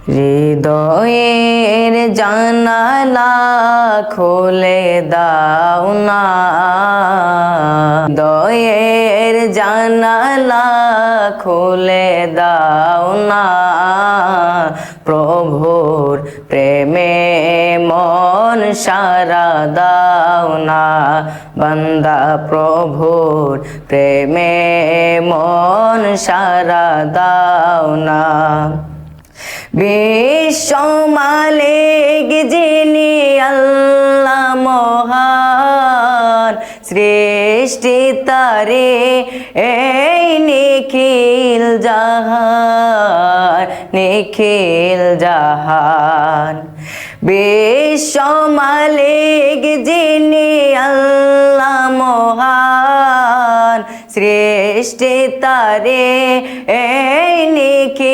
হৃদয়ের জানালা খুলে দাও না, হৃদয়ের জানালা খুলে দাও না, প্রভুর প্রেমে মন সারা দাও না, বান্দা প্রভুর প্রেমে মন সারা দাও না। বিশ্ব মালিক যিনি আল্লাহ মহান, সৃষ্টি তারে এই নিখিল জাহান, নিখিল জাহান। বিশ্ব মালিক যিনি আল্লাহ মহান, সৃষ্টি তারে এই নিখিল